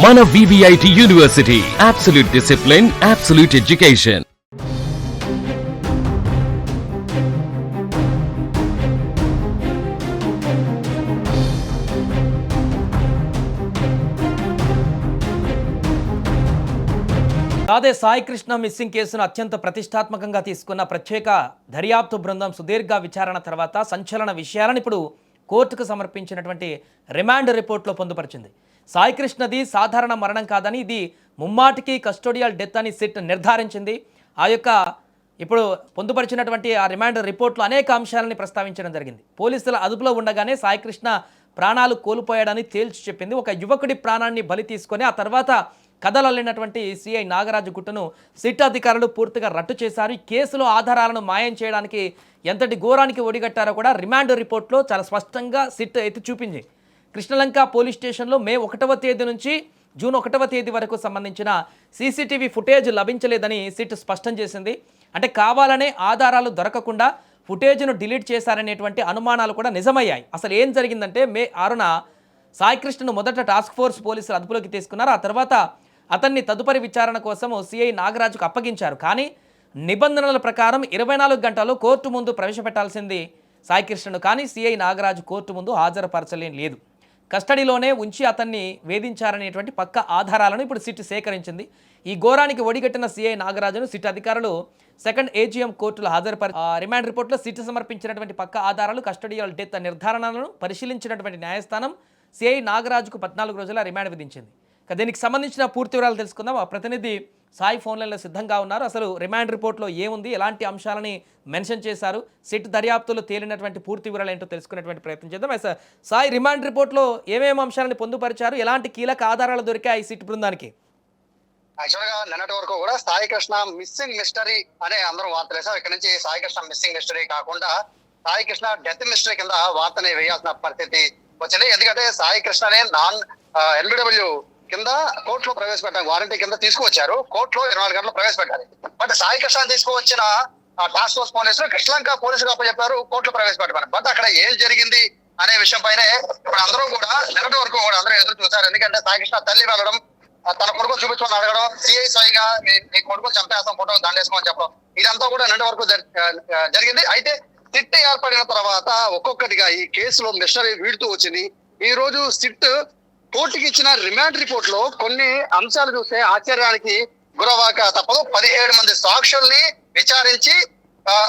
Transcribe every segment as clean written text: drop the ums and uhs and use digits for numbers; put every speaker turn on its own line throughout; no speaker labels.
మన VVIT university, absolute discipline, absolute education.
అదే Sai Krishna missing కేసును అత్యంత ప్రతిష్టాత్మకంగా తీసుకున్న ప్రత్యేక దర్యాప్తు బృందం సుదీర్ఘ విచారణ తర్వాత సంచలన విషయాలను ఇప్పుడు కోర్టుకు సమర్పించినటువంటి రిమాండ్ రిపోర్ట్లో పొందుపరిచింది. సాయి కృష్ణది సాధారణ మరణం కాదని, ఇది ముమ్మాటికి కస్టోడియల్ డెత్ అని సిట్ నిర్ధారించింది. ఆ యొక్క ఇప్పుడు పొందుపరిచినటువంటి ఆ రిమాండ్ రిపోర్ట్లో అనేక అంశాలని ప్రస్తావించడం జరిగింది. పోలీసుల అదుపులో ఉండగానే సాయి కృష్ణ ప్రాణాలు కోల్పోయాడని తేల్చి చెప్పింది. ఒక యువకుడి ప్రాణాన్ని బలి తీసుకొని ఆ తర్వాత కథలల్లినటువంటి సిఐ నాగరాజు గుట్టను సిట్ అధికారులు పూర్తిగా రట్టు చేశారు. ఈ కేసులో ఆధారాలను మాయం చేయడానికి ఎంతటి ఘోరానికి ఒడిగట్టారో కూడా రిమాండ్ రిపోర్ట్లో చాలా స్పష్టంగా సిట్ ఎత్తి చూపింది. కృష్ణలంక పోలీస్ స్టేషన్లో మే 1వ తేదీ నుంచి జూన్ 1వ తేదీ వరకు సంబంధించిన సీసీటీవీ ఫుటేజ్ లభించలేదని సిట్ స్పష్టం చేసింది. అంటే కావాలనే ఆధారాలు దొరకకుండా ఫుటేజ్ను డిలీట్ చేశారనేటువంటి అనుమానాలు కూడా నిజమయ్యాయి. అసలు ఏం జరిగిందంటే మే 6న సాయికృష్ణను మొదట టాస్క్ ఫోర్స్ పోలీసులు అదుపులోకి తీసుకున్నారు. ఆ తర్వాత అతన్ని తదుపరి విచారణ కోసం సిఐ నాగరాజుకు అప్పగించారు. కానీ నిబంధనల ప్రకారం 24 గంటల్లో కోర్టు ముందు ప్రవేశపెట్టాల్సింది సాయికృష్ణను. కానీ సిఐ నాగరాజు కోర్టు ముందు హాజరుపరచలేం లేదు. కస్టడీలోనే ఉంచి అతన్ని వేధించారనేటువంటి పక్క ఆధారాలను ఇప్పుడు సిట్ సేకరించింది. ఈ ఘోరానికి ఒడిగట్టిన సిఐ నాగరాజును సిట్ అధికారులు సెకండ్ ఏజీఎం కోర్టులో రిమాండ్ రిపోర్ట్లో సిట్ సమర్పించినటువంటి పక్క ఆధారాలు, కస్టడియల్ డెత్ నిర్ధారణలను పరిశీలించినటువంటి న్యాయస్థానం సిఐ నాగరాజుకు 14 రోజుల రిమాండ్ విధించింది. దీనికి సంబంధించిన పూర్తి వివరాలు తెలుసుకుందాం. ఆ ప్రతినిధి సాయి ఫోన్లలో సిద్ధంగా ఉన్నారు. అసలు రిమాండ్ రిపోర్ట్లో ఏముంది, ఎలాంటి అంశాలని మెన్షన్ చేశారు, సిట్ దర్యాప్తులో తేలినటువంటి పూర్తి వివరాలు ఏంటో తెలుసుకునేటువంటి ప్రయత్నం చేద్దాం. సాయి, రిమాండ్ రిపోర్ట్లో ఏమేమి అంశాలను పొందుపరిచారు, ఎలాంటి కీలక ఆధారాలు దొరికాయి సిట్ బృందానికి?
యాక్చువల్ గా నిన్నటి వరకు కూడా సాయి కృష్ణ మిస్సింగ్ మిస్టరీ అనే అందరూ వార్తలు వేసారు. ఇక్కడ నుంచి సాయి కృష్ణ మిస్సింగ్ మిస్టరీ కాకుండా సాయి కృష్ణ డెత్ మిస్టరీ కింద వార్తని వేయాల్సిన పరిస్థితి వచ్చింది. ఎందుకంటే సాయి కృష్ణనే నాన్ ఎల్బిడబ్ల్యూ కింద కోర్టులో ప్రవేశపెట్టారు, వారంటీ కింద తీసుకువచ్చారు. కోర్టులో 24 గంటలు ప్రవేశపెట్టాలి. బట్ సాయి కృష్ణ తీసుకువచ్చిన టాస్క్ ఫోర్స్ పోలీసులు కృష్ణలంక పోలీసులు అప్పచెప్పారు కోర్టులో ప్రవేశపెట్టారు. బట్ అక్కడ ఏం జరిగింది అనే విషయం పైనే ఇప్పుడు అందరూ కూడా నిన్నటి వరకు కూడా అందరూ ఎదురు చూశారు. ఎందుకంటే సాయి కృష్ణ తల్లి వెళ్ళడం, తన కొడుకు చూపించుకొని అడగడం, సిఐ సాయిగా నీ కొడుకు చంపేస్తాం, ఫోటో దండేసుకోమని చెప్పడం, ఇదంతా కూడా నిన్నటి వరకు జరిగింది. అయితే సిట్ ఏర్పడిన తర్వాత ఒక్కొక్కటిగా ఈ కేసులో మిస్టరీ వీడుతూ వచ్చింది. ఈ రోజు సిట్ కోర్టుకి ఇచ్చిన రిమాండ్ రిపోర్ట్ లో కొన్ని అంశాలు చూస్తే ఆశ్చర్యానికి గురవాక తప్పదు. 17 మంది సాక్షుల్ని విచారించి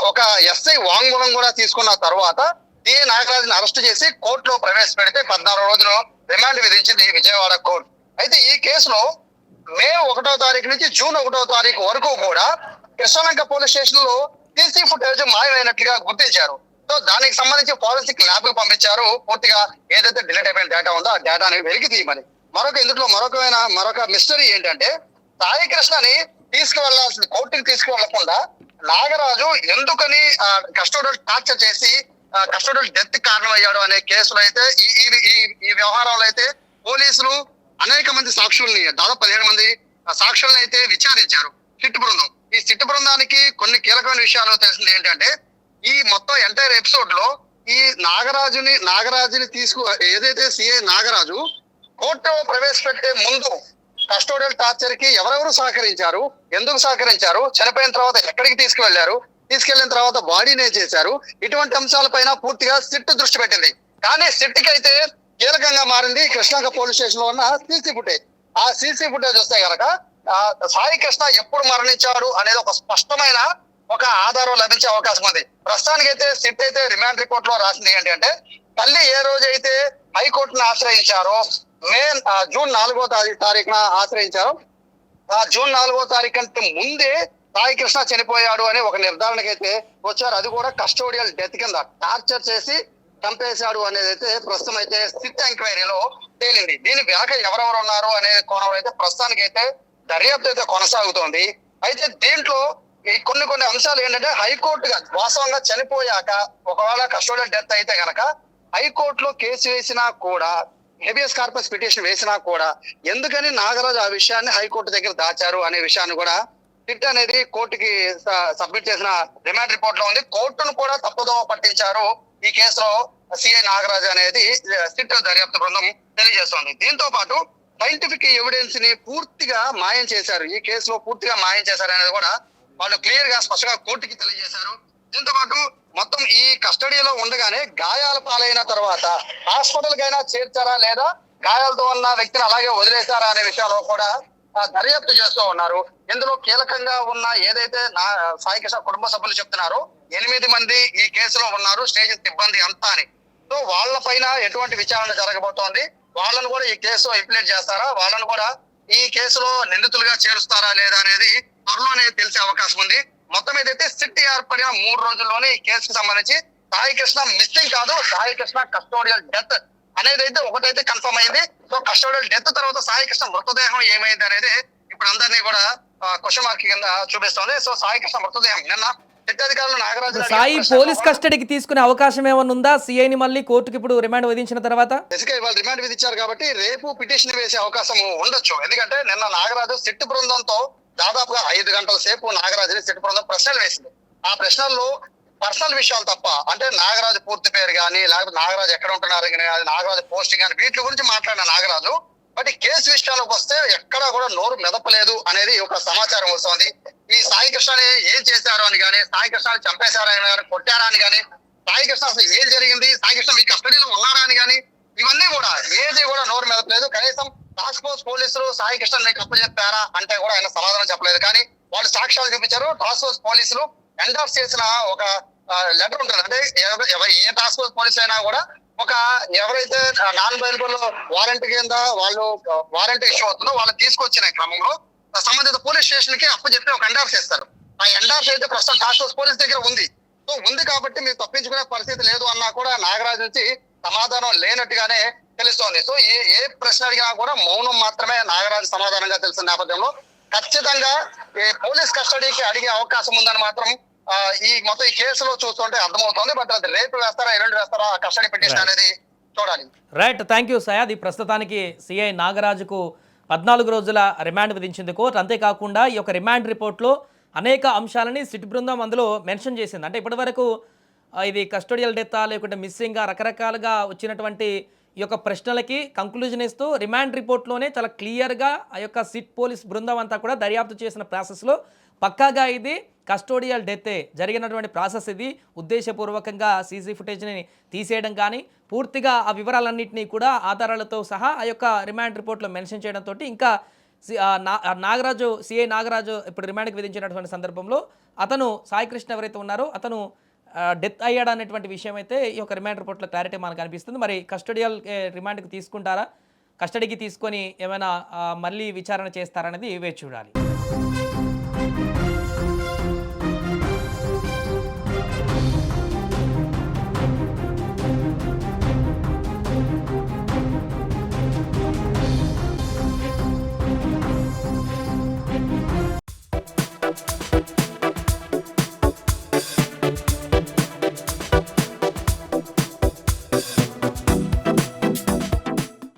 ఒక ఎస్ఐ వాంగ్మూలం కూడా తీసుకున్న తర్వాత సిఐ నాగరాజుని అరెస్ట్ చేసి కోర్టులో ప్రవేశపెడితే 14 రోజులు రిమాండ్ విధించింది విజయవాడ కోర్టు. అయితే ఈ కేసులో మే 1వ తారీఖు నుంచి జూన్ 1వ తారీఖు వరకు కూడా కృష్ణలంక పోలీస్ స్టేషన్ లో సీసీ ఫుటేజ్ మాయమైనట్లుగా గుర్తించారు. సో దానికి సంబంధించి ఫోరెన్సిక్ ల్యాబ్ కు పంపించారు. పూర్తిగా ఏదైతే డిలీట్ అయిపోయిన డేటా ఉందో ఆ డేటాని వెలికి తీయమని. ఇందులో మరొక మిస్టరీ ఏంటంటే సాయి కృష్ణని తీసుకువెళ్లాల్సిన కోర్టుకి తీసుకువెళ్లకుండా నాగరాజు ఎందుకని కస్టోడియల్ టార్చర్ చేసి కస్టోడియల్ డెత్ కారణమయ్యాడు అనే కేసులో అయితే ఈ వ్యవహారంలో అయితే పోలీసులు అనేక మంది సాక్షుల్ని, దాదాపు 17 మంది సాక్షుల్ని అయితే విచారించారు సిట్ బృందం. ఈ సిట్ బృందానికి కొన్ని కీలకమైన విషయాలు తెలిసింది ఏంటంటే ఈ మొత్తం ఎంటైర్ ఎపిసోడ్ లో ఈ నాగరాజుని ఏదైతే సిఐ నాగరాజు కోర్టు ప్రవేశపెట్టే ముందు కస్టోడియల్ టార్చర్ కి ఎవరెవరు సహకరించారు, ఎందుకు సహకరించారు, చనిపోయిన తర్వాత ఎక్కడికి తీసుకెళ్లిన తర్వాత బాడీనే చేశారు, ఇటువంటి అంశాలపైన పూర్తిగా సిట్ దృష్టి పెట్టింది. కానీ సిట్ కి అయితే కీలకంగా మారింది కృష్ణలంక పోలీస్ స్టేషన్ లో ఉన్న సీసీ ఫుటేజ్. ఆ సీసీ ఫుటేజ్ వస్తే కనుక సాయి కృష్ణ ఎప్పుడు మరణించాడు అనేది ఒక స్పష్టమైన ఒక ఆధారం లభించే అవకాశం ఉంది. ప్రస్తుతానికైతే సిట్ అయితే రిమాండ్ రిపోర్ట్ లో రాసింది ఏంటంటే తల్లి ఏ రోజైతే హైకోర్టును ఆశ్రయించారో జూన్ 4వ తారీఖున ఆశ్రయించారో ఆ జూన్ 4వ తారీఖు కంటే ముందే సాయి కృష్ణ చనిపోయాడు అని ఒక నిర్ధారణకైతే వచ్చారు. అది కూడా కస్టోడియల్ డెత్ కింద టార్చర్ చేసి చంపేశాడు అనేది అయితే ప్రస్తుతం అయితే సిట్ ఎంక్వైరీలో తేలింది. దీని వెనక ఎవరెవరు ఉన్నారు అనే కోణంలో అయితే ప్రస్తుతానికైతే దర్యాప్తు అయితే కొనసాగుతోంది. అయితే దీంట్లో కొన్ని అంశాలు ఏంటంటే హైకోర్టుగా వాస్తవంగా చనిపోయాక ఒకవేళ కస్టోడియల్ డెత్ అయితే గనక హైకోర్టులో కేసు వేసినా కూడా, హెబియస్ కార్పస్ పిటిషన్ వేసినా కూడా ఎందుకని నాగరాజు ఆ విషయాన్ని హైకోర్టు దగ్గర దాచారు అనే విషయాన్ని కూడా సిట్ అనేది కోర్టుకి సబ్మిట్ చేసిన రిమాండ్ రిపోర్ట్ లో ఉంది. కోర్టును కూడా తప్పుదోవ పట్టించారు ఈ కేసులో సిఐ నాగరాజు అనేది సిట్ దర్యాప్తు బృందం తెలియజేస్తోంది. దీంతో పాటు సైంటిఫిక్ ఎవిడెన్స్ ని పూర్తిగా మాయం చేశారు. ఈ కేసులో పూర్తిగా మాయం చేశారు అనేది కూడా వాళ్ళు క్లియర్ గా స్పష్టంగా కోర్టుకి తెలియజేశారు. దీంతో పాటు మొత్తం ఈ కస్టడీలో ఉండగానే గాయాల పాలైన తర్వాత హాస్పిటల్ కైనా చేర్చారా లేదా గాయాలతో ఉన్న వ్యక్తిని అలాగే వదిలేశారా అనే విషయాల్లో కూడా దర్యాప్తు చేస్తూ ఉన్నారు. ఇందులో కీలకంగా ఉన్న ఏదైతే సాయి కృష్ణ కుటుంబ సభ్యులు చెప్తున్నారో 8 మంది ఈ కేసులో ఉన్నారు, స్టేజ్ సిబ్బంది అంతా అని. సో వాళ్ళ పైన ఎటువంటి విచారణ జరగబోతోంది, వాళ్ళను కూడా ఈ కేసులో ఇంప్లీట్ చేస్తారా, వాళ్ళను కూడా ఈ కేసులో నిందితులుగా చేరుస్తారా లేదా అనేది త్వరలోనే తెలిసే అవకాశం ఉంది. మొత్తం ఏదైతే సిట్ ఏర్పడిన 3 రోజుల్లోనే ఈ కేసుకు సంబంధించి సాయి కృష్ణ మిస్సింగ్ కాదు, సాయి కృష్ణ కస్టోడియల్ డెత్ అనేది అయితే ఒకటైతే కన్ఫర్మ్ అయింది. సో కస్టోడియల్ డెత్ తర్వాత సాయి కృష్ణ మృతదేహం ఏమైంది అనేది ఇప్పుడు అందరినీ కూడా క్వశ్చన్ మార్క్ కింద చూపిస్తోంది. సో సాయి కృష్ణ మృతదేహం నిన్న అధికారులు నాగరాజు
సాయి పోలీస్ కస్టడీకి తీసుకునే అవకాశం ఏమైనా ఉందా? సిఐని మళ్ళీ కోర్టుకి ఇప్పుడు రిమాండ్ విధించిన తర్వాత
వాళ్ళు రిమాండ్ విధించారు కాబట్టి రేపు పిటిషన్ వేసే అవకాశం ఉండొచ్చు. ఎందుకంటే నిన్న నాగరాజు సిట్ బృందంతో దాదాపుగా 5 గంటల సేపు నాగరాజుని సిట్ బృందం ప్రశ్నలు వేసింది. ఆ ప్రశ్నల్లో పర్సనల్ విషయాలు తప్ప, అంటే నాగరాజు పూర్తి పేరు కానీ లేకపోతే నాగరాజు ఎక్కడ ఉంటున్నారు కానీ నాగరాజు పోస్టింగ్ కానీ వీటి గురించి మాట్లాడిన నాగరాజు, బట్ ఈ కేసు విషయాలకు వస్తే ఎక్కడా కూడా నోరు మెదపలేదు అనేది ఒక సమాచారం వస్తోంది. ఈ సాయి కృష్ణని ఏం చేశారు అని కానీ, సాయి కృష్ణని చంపేశారా అని కానీ, కొట్టారా అని కానీ, సాయి కృష్ణ అసలు ఏం జరిగింది, సాయి కృష్ణ మీ కస్టడీలో ఉన్నారా అని కానీ ఇవన్నీ కూడా ఏది కూడా నోరు మెదపలేదు. కనీసం టాస్క్ ఫోర్స్ పోలీసులు సాయి కృష్ణ మీకు అప్పచెప్పారా అంటే కూడా ఆయన సమాధానం చెప్పలేదు. కానీ వాళ్ళు సాక్ష్యాలు చూపించారు. టాస్క్ ఫోర్స్ పోలీసులు ఎండార్స్ చేసిన ఒక లెటర్ ఉంటుంది. అంటే ఏ టాస్క్ ఫోర్స్ పోలీస్ అయినా కూడా ఒక ఎవరైతే నాన్ బెయిలబుల్ వారెంట్ కింద వాళ్ళు వారెంట్ ఇష్యూ అవుతుందో వాళ్ళు తీసుకొచ్చిన క్రమంలో సంబంధిత పోలీస్ స్టేషన్ కి అప్పచెప్పి ఒక ఎండార్స్ చేస్తారు. ఆ ఎండార్స్ అయితే ప్రస్తుతం టాస్క్ ఫోర్స్ పోలీస్ దగ్గర ఉంది. సో ఉంది కాబట్టి మీరు తప్పించుకునే పరిస్థితి లేదు అన్నా కూడా నాగరాజు నుంచి సమాధానం లేనట్టుగానే తెలుస్తోంది. సో ఏ ప్రశ్న అడిగినా కూడా మౌనం మాత్రమే నాగరాజు సమాధానంగా తెలిసిన నేపథ్యంలో ఖచ్చితంగా ఈ పోలీస్ కస్టడీకి అడిగే అవకాశం ఉందని మాత్రం ఈ మొత్తం ఈ కేసులో చూస్తుంటే అర్థమవుతోంది. బట్ అది రేపు వేస్తారా, ఎల్లుండి వేస్తారా కస్టడీ పిటిషన్ అనేది చూడాలి.
Right, thank you Syed. ఈ ప్రస్తుతానికి సిఐ నాగరాజుకు 14 రోజుల రిమాండ్ విధించింది కోర్టు. అంతేకాకుండా ఈ యొక్క రిమాండ్ రిపోర్ట్లో అనేక అంశాలని సిట్ బృందం అందులో మెన్షన్ చేసింది. అంటే ఇప్పటివరకు ఇది కస్టోడియల్ డెత్తా లేకుంటే మిస్సింగ్గా రకరకాలుగా వచ్చినటువంటి ఈ యొక్క ప్రశ్నలకి కంక్లూజన్ ఇస్తూ రిమాండ్ రిపోర్ట్లోనే చాలా క్లియర్గా ఆ యొక్క సిట్ పోలీస్ బృందం అంతా కూడా దర్యాప్తు చేసిన ప్రాసెస్లో పక్కాగా ఇది కస్టోడియల్ డెత్తే జరిగినటువంటి ప్రాసెస్, ఇది ఉద్దేశపూర్వకంగా సీసీ ఫుటేజ్ని తీసేయడం కానీ పూర్తిగా ఆ వివరాలన్నింటినీ కూడా ఆధారాలతో సహా ఆ యొక్క రిమాండ్ రిపోర్ట్లో మెన్షన్ చేయడంతో ఇంకా నాగరాజు సిఐ నాగరాజు ఇప్పుడు రిమాండ్కి విధించినటువంటి సందర్భంలో అతను సాయి కృష్ణ ఎవరైతే ఉన్నారో అతను డెత్ అయ్యాడు అనేటువంటి విషయం అయితే ఈ యొక్క రిమాండ్ రిపోర్ట్లో క్లారిటీ మనకు అనిపిస్తుంది. మరి కస్టడియల్ రిమాండ్కి తీసుకుంటారా, కస్టడీకి తీసుకొని ఏమైనా మళ్ళీ విచారణ చేస్తారనేది వేచి చూడాలి.